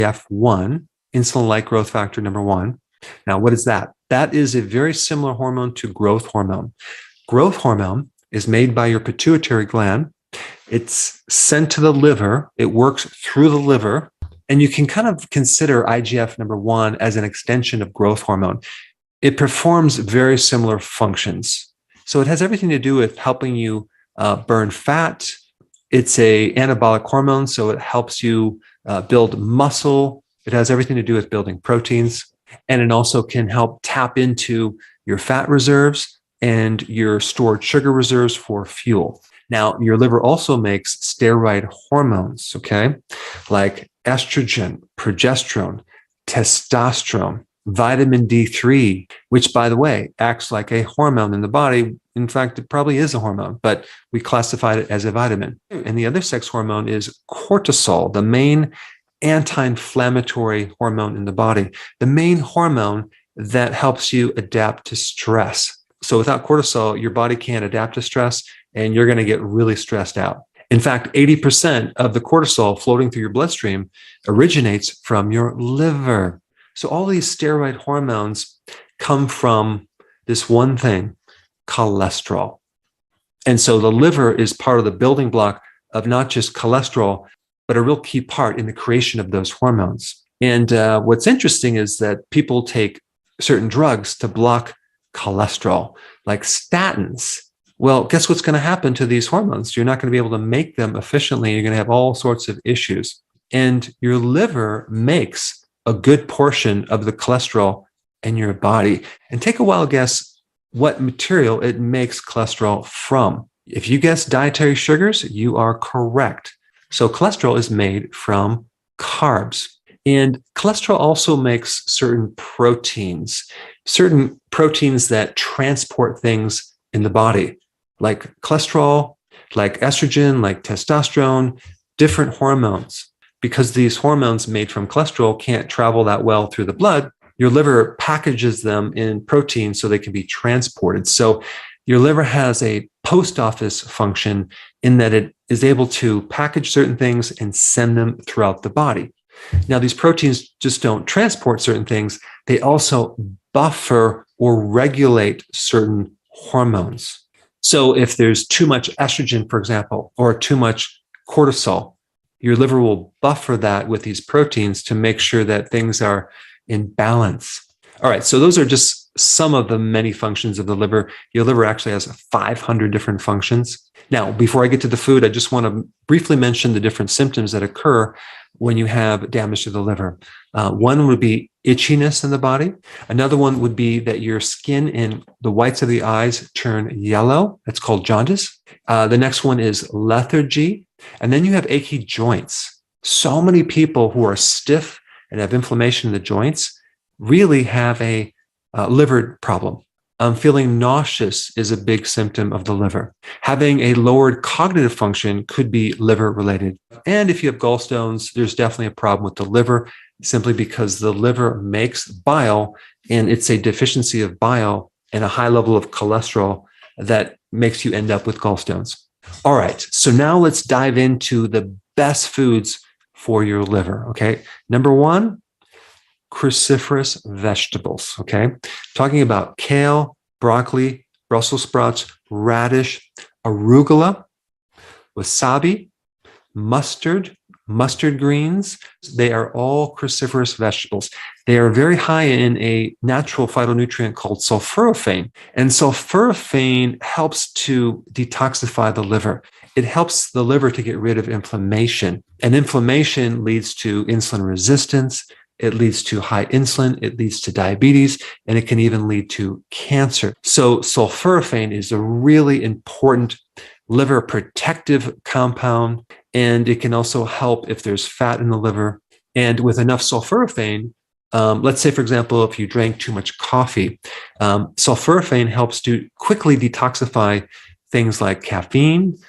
IGF-1, insulin-like growth factor number 1. Now, what is that? That is a very similar hormone to growth hormone. Growth hormone is made by your pituitary gland. It's sent to the liver. It works through the liver. And you can kind of consider IGF number 1 as an extension of growth hormone. It performs very similar functions. So it has everything to do with helping you burn fat. It's an anabolic hormone, so it helps you build muscle. It has everything to do with building proteins. And it also can help tap into your fat reserves and your stored sugar reserves for fuel. Now, your liver also makes steroid hormones, okay, like estrogen, progesterone, testosterone, vitamin D3, which, by the way, acts like a hormone in the body. In fact, it probably is a hormone, but we classified it as a vitamin. And the other sex hormone is cortisol, the main anti-inflammatory hormone in the body, the main hormone that helps you adapt to stress. So without cortisol, your body can't adapt to stress, and you're going to get really stressed out. In fact, 80% of the cortisol floating through your bloodstream originates from your liver. So all these steroid hormones come from this one thing, cholesterol. And so the liver is part of the building block of not just cholesterol, but a real key part in the creation of those hormones. And what's interesting is that people take certain drugs to block cholesterol, like statins. Well, guess what's going to happen to these hormones? You're not going to be able to make them efficiently. You're going to have all sorts of issues. And your liver makes a good portion of the cholesterol in your body. And take a wild guess what material it makes cholesterol from. If you guess dietary sugars, you are correct. So cholesterol is made from carbs. And cholesterol also makes certain proteins that transport things in the body, like cholesterol, like estrogen, like testosterone, different hormones. Because these hormones made from cholesterol can't travel that well through the blood, your liver packages them in protein so they can be transported. So your liver has a post office function in that it is able to package certain things and send them throughout the body. Now, these proteins just don't transport certain things. They also buffer or regulate certain hormones. So if there's too much estrogen, for example, or too much cortisol, your liver will buffer that with these proteins to make sure that things are in balance. All right, so those are just some of the many functions of the liver. Your liver actually has 500 different functions. Now, before I get to the food, I just want to briefly mention the different symptoms that occur when you have damage to the liver. One would be itchiness in the body. Another one would be that your skin and the whites of the eyes turn yellow. That's called jaundice. The next one is lethargy. And then you have achy joints. So many people who are stiff and have inflammation in the joints really have a liver problem. Feeling nauseous is a big symptom of the liver. Having a lowered cognitive function could be liver related. And if you have gallstones, there's definitely a problem with the liver, simply because the liver makes bile, and it's a deficiency of bile and a high level of cholesterol that makes you end up with gallstones. All right, so now let's dive into the best foods for your liver, okay? Number one, cruciferous vegetables, okay? Talking about kale, broccoli, Brussels sprouts, radish, arugula, wasabi, mustard greens. They are all cruciferous vegetables. They are very high in a natural phytonutrient called sulforaphane. And sulforaphane helps to detoxify the liver. It helps the liver to get rid of inflammation. And inflammation leads to insulin resistance. It leads to high insulin. It leads to diabetes, and it can even lead to cancer. So sulforaphane is a really important liver protective compound, and it can also help if there's fat in the liver. And with enough sulforaphane, let's say, for example, if you drank too much coffee, sulforaphane helps to quickly detoxify things like caffeine,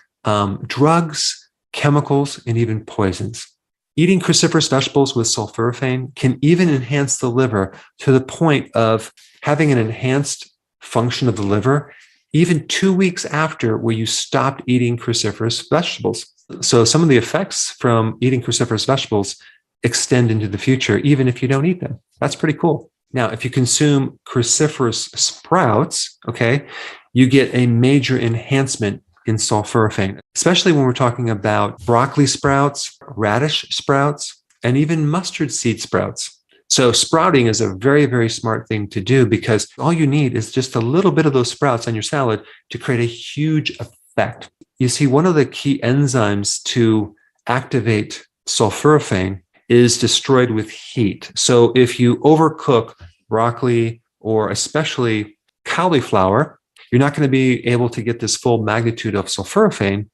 drugs, chemicals, and even poisons. Eating cruciferous vegetables with sulforaphane can even enhance the liver to the point of having an enhanced function of the liver even 2 weeks after where you stopped eating cruciferous vegetables. So some of the effects from eating cruciferous vegetables extend into the future, even if you don't eat them. That's pretty cool. Now, if you consume cruciferous sprouts, okay, you get a major enhancement in sulforaphane, especially when we're talking about broccoli sprouts, radish sprouts, and even mustard seed sprouts. So sprouting is a very, very smart thing to do because all you need is just a little bit of those sprouts on your salad to create a huge effect. You see, one of the key enzymes to activate sulforaphane is destroyed with heat. So if you overcook broccoli or especially cauliflower, you're not going to be able to get this full magnitude of sulforaphane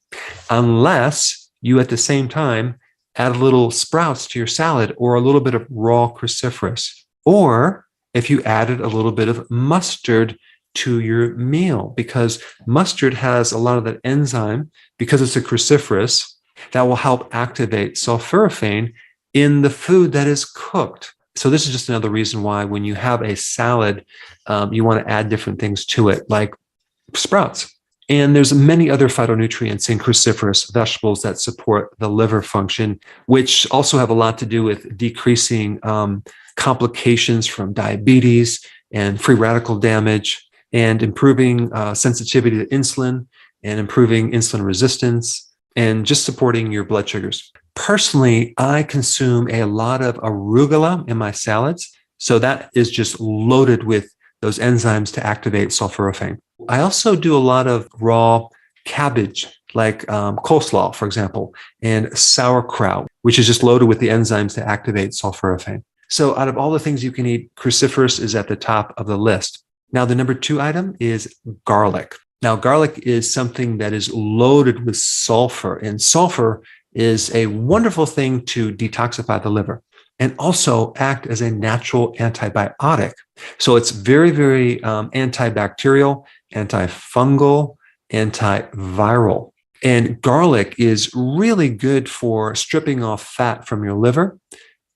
unless you at the same time add a little sprouts to your salad or a little bit of raw cruciferous. Or if you added a little bit of mustard to your meal, because mustard has a lot of that enzyme, because it's a cruciferous, that will help activate sulforaphane in the food that is cooked. So this is just another reason why when you have a salad, you want to add different things to it, like sprouts. And there's many other phytonutrients in cruciferous vegetables that support the liver function, which also have a lot to do with decreasing complications from diabetes and free radical damage, and improving sensitivity to insulin and improving insulin resistance, and just supporting your blood sugars. Personally, I consume a lot of arugula in my salads. So that is just loaded with those enzymes to activate sulforaphane. I also do a lot of raw cabbage, like coleslaw, for example, and sauerkraut, which is just loaded with the enzymes to activate sulforaphane. So out of all the things you can eat, cruciferous is at the top of the list. Now, the number 2 item is garlic. Now, garlic is something that is loaded with sulfur, and sulfur is a wonderful thing to detoxify the liver and also act as a natural antibiotic. So it's very, very antibacterial, antifungal, antiviral. And garlic is really good for stripping off fat from your liver.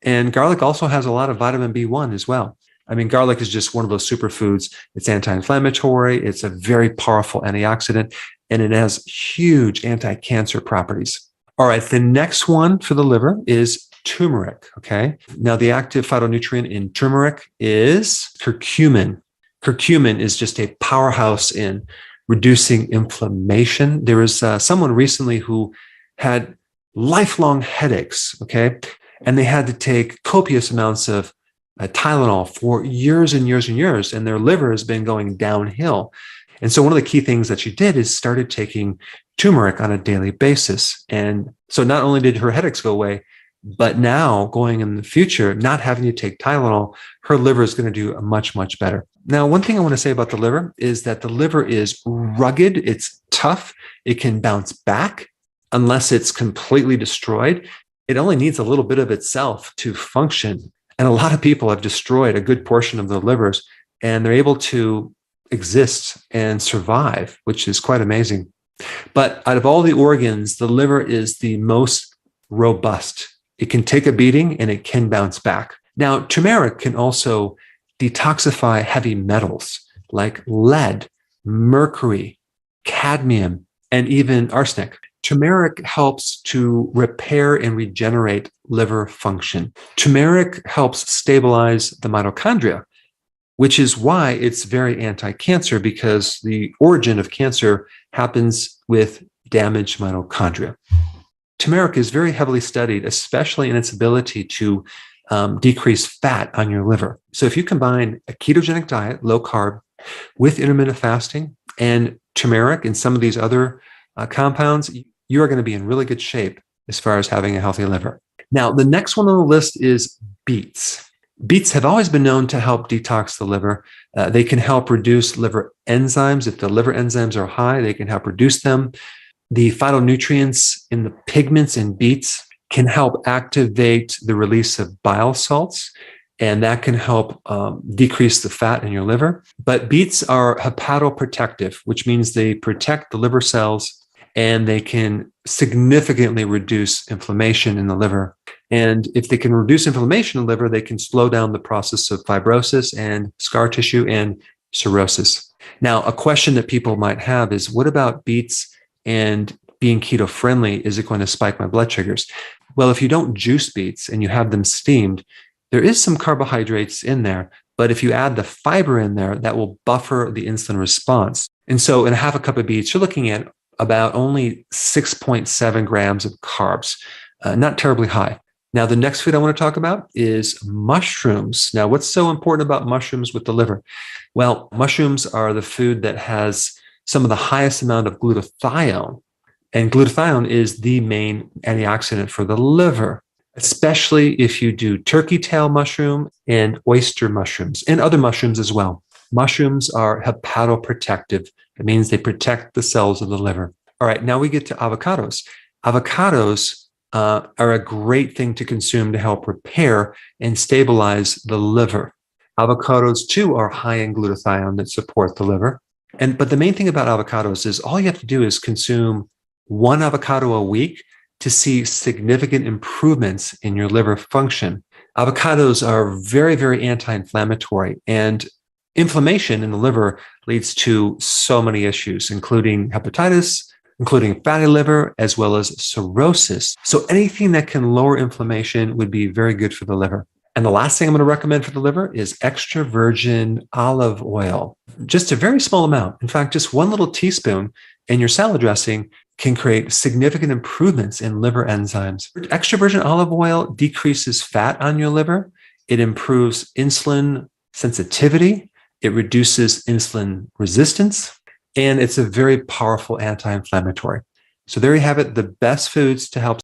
And garlic also has a lot of vitamin B1 as well. I mean, garlic is just one of those superfoods. It's anti-inflammatory. It's a very powerful antioxidant, and it has huge anti-cancer properties. All right, the next one for the liver is turmeric, okay? Now, the active phytonutrient in turmeric is curcumin. Curcumin is just a powerhouse in reducing inflammation. There was someone recently who had lifelong headaches, okay? And they had to take copious amounts of Tylenol for years and years and years, and their liver has been going downhill. And so one of the key things that she did is started taking turmeric on a daily basis. And so not only did her headaches go away, but now going in the future, not having to take Tylenol, her liver is going to do much, much better. Now, one thing I want to say about the liver is that the liver is rugged. It's tough. It can bounce back unless it's completely destroyed. It only needs a little bit of itself to function. And a lot of people have destroyed a good portion of their livers, and they're able to exist and survive, which is quite amazing. But out of all the organs, the liver is the most robust. It can take a beating and it can bounce back. Now, turmeric can also detoxify heavy metals like lead, mercury, cadmium, and even arsenic. Turmeric helps to repair and regenerate liver function. Turmeric helps stabilize the mitochondria, which is why it's very anti-cancer, because the origin of cancer happens with damaged mitochondria. Turmeric is very heavily studied, especially in its ability to decrease fat on your liver. So if you combine a ketogenic diet, low carb, with intermittent fasting and turmeric and some of these other compounds, you are going to be in really good shape as far as having a healthy liver. Now, the next one on the list is beets. Beets have always been known to help detox the liver. They can help reduce liver enzymes. If the liver enzymes are high, they can help reduce them. The phytonutrients in the pigments in beets can help activate the release of bile salts, and that can help decrease the fat in your liver. But beets are hepatoprotective, which means they protect the liver cells, and they can significantly reduce inflammation in the liver. And if they can reduce inflammation in the liver, they can slow down the process of fibrosis and scar tissue and cirrhosis. Now, a question that people might have is, what about beets and being keto friendly? Is it going to spike my blood sugars? Well, if you don't juice beets and you have them steamed, there is some carbohydrates in there. But if you add the fiber in there, that will buffer the insulin response. And so in a half a cup of beets, you're looking at about only 6.7 grams of carbs, not terribly high. Now, the next food I want to talk about is mushrooms. Now, what's so important about mushrooms with the liver? Well, mushrooms are the food that has some of the highest amount of glutathione. And glutathione is the main antioxidant for the liver, especially if you do turkey tail mushroom and oyster mushrooms and other mushrooms as well. Mushrooms are hepatoprotective. It means they protect the cells of the liver. All right, now we get to avocados. Avocados are a great thing to consume to help repair and stabilize the liver. Avocados, too, are high in glutathione that support the liver. But the main thing about avocados is all you have to do is consume one avocado a week to see significant improvements in your liver function. Avocados are very, very anti-inflammatory, and inflammation in the liver leads to so many issues, including hepatitis, including fatty liver, as well as cirrhosis. So anything that can lower inflammation would be very good for the liver. And the last thing I'm going to recommend for the liver is extra virgin olive oil. Just a very small amount. In fact, just one little teaspoon in your salad dressing can create significant improvements in liver enzymes. Extra virgin olive oil decreases fat on your liver. It improves insulin sensitivity. It reduces insulin resistance. And it's a very powerful anti-inflammatory. So there you have it, the best foods to help